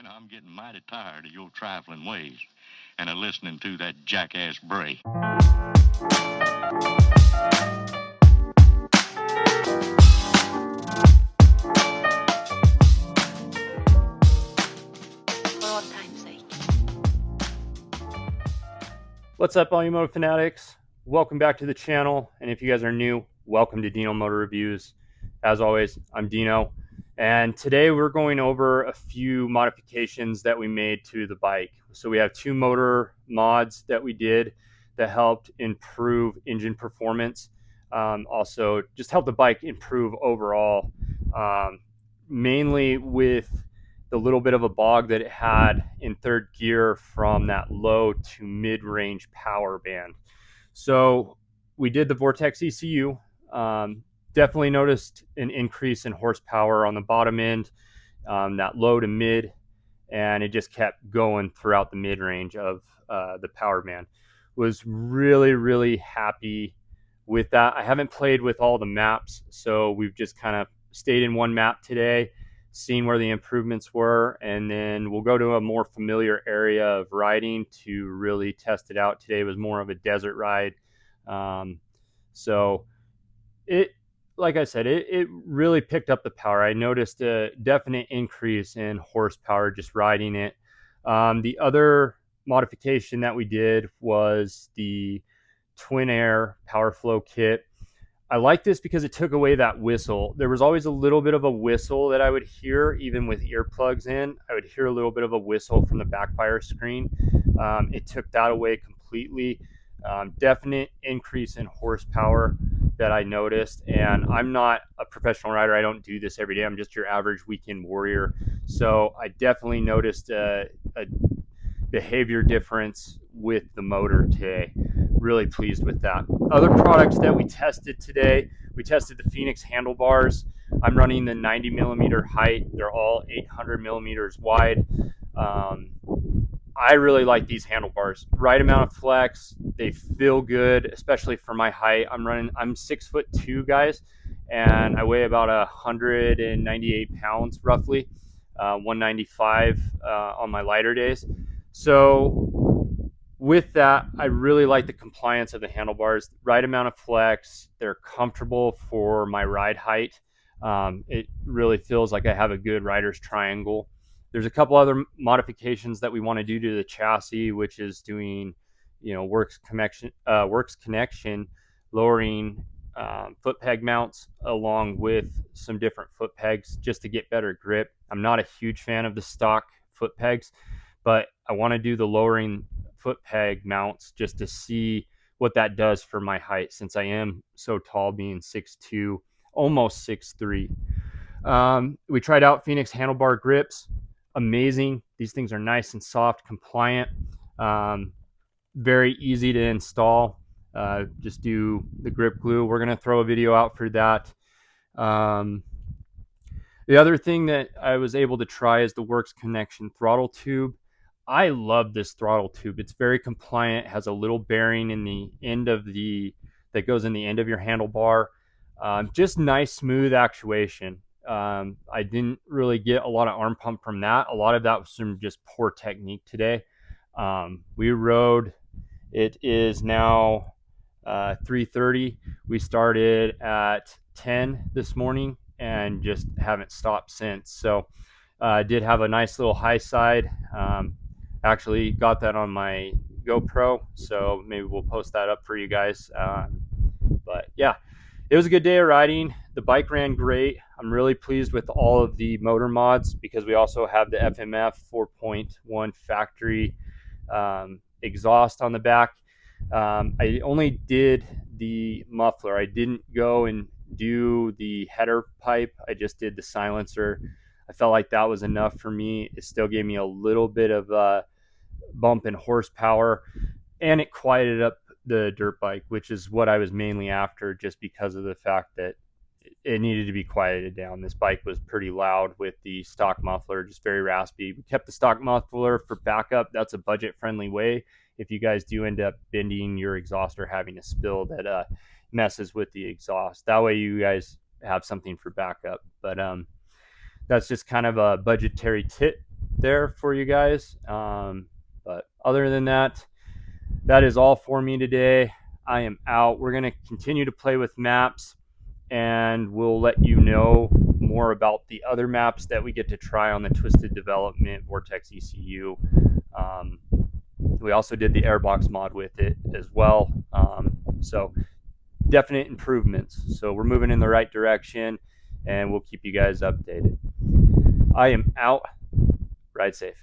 Man, I'm getting mighty tired of your trifling ways and of listening to that jackass bray. What's up, all you motor fanatics? Welcome back to the channel, and if you guys are new, welcome to Dino Motor Reviews. As always, I'm Dino, and today we're going over a few modifications that we made to the bike. So we have two motor mods that we did that helped improve engine performance, also just help the bike improve overall, mainly with the little bit of a bog that it had in third gear from that low to mid-range power band. So we did the Vortex ECU. Definitely noticed an increase in horsepower on the bottom end, that low to mid, and it just kept going throughout the mid-range of the power band. Was really happy with that. I haven't played with all the maps, so we've just kind of stayed in one map today, seeing where the improvements were, and then we'll go to a more familiar area of riding to really test it out. Today was more of a desert ride. So it, like I said, it really picked up the power. I noticed a definite increase in horsepower just riding it. The other modification that we did was the Twin Air Power Flow kit. I like this because it took away that whistle. There was always a little bit of a whistle that I would hear, even with earplugs in. I would hear a little bit of a whistle from the backfire screen. It took that away completely. Definite increase in horsepower that I noticed. And I'm not a professional rider. I don't do this every day. I'm just your average weekend warrior. So I definitely noticed a behavior difference with the motor today. Really pleased with that. Other products that we tested today, we tested the Phoenix handlebars. I'm running the 90 millimeter height. They're all 800 millimeters wide. I really like these handlebars. Right amount of flex. They feel good, especially for my height. I'm 6'2", guys, and I weigh about 198 pounds roughly, 195 on my lighter days. So with that, I really like the compliance of the handlebars. Right amount of flex. They're comfortable for my ride height. It really feels like I have a good rider's triangle. There's a couple other modifications that we want to do to the chassis, which is doing, works connection, lowering foot peg mounts along with some different foot pegs just to get better grip. I'm not a huge fan of the stock foot pegs, but I want to do the lowering foot peg mounts just to see what that does for my height, since I am so tall, being 6'2", almost 6'3". We tried out Phoenix handlebar grips. Amazing. These things are nice and soft, compliant, very easy to install. Just do the grip glue. We're going to throw a video out for that. The other thing that I was able to try is the Works Connection throttle tube. I love this throttle tube. It's very compliant, has a little bearing in the end of that goes in the end of your handlebar. Just nice, smooth actuation. I didn't really get a lot of arm pump from that. A lot of that was from just poor technique today. We rode, it is now 3:30. We started at 10 this morning and just haven't stopped since. So I did have a nice little high side. Actually got that on my GoPro, so maybe we'll post that up for you guys. But yeah, it was a good day of riding. The bike ran great. I'm really pleased with all of the motor mods because we also have the FMF 4.1 factory exhaust on the back. I only did the muffler. I didn't go and do the header pipe. I just did the silencer. I felt like that was enough for me. It still gave me a little bit of a bump in horsepower, and it quieted up the dirt bike, which is what I was mainly after, just because of the fact that it needed to be quieted down. This bike was pretty loud with the stock muffler, just very raspy. We kept the stock muffler for backup. That's a budget-friendly way. If you guys do end up bending your exhaust or having a spill that messes with the exhaust, that way you guys have something for backup. But that's just kind of a budgetary tip there for you guys. But other than that, that is all for me today. I am out. We're going to continue to play with maps, and we'll let you know more about the other maps that we get to try on the Twisted Development Vortex ECU. We also did the airbox mod with it as well. So definite improvements. So we're moving in the right direction, and we'll keep you guys updated. I am out. Ride safe.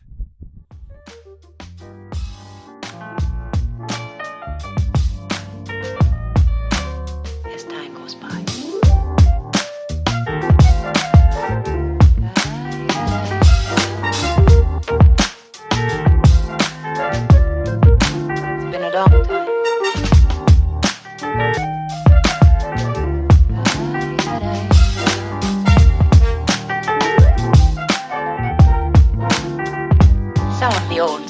As time goes by. It's been a long time. Some of the old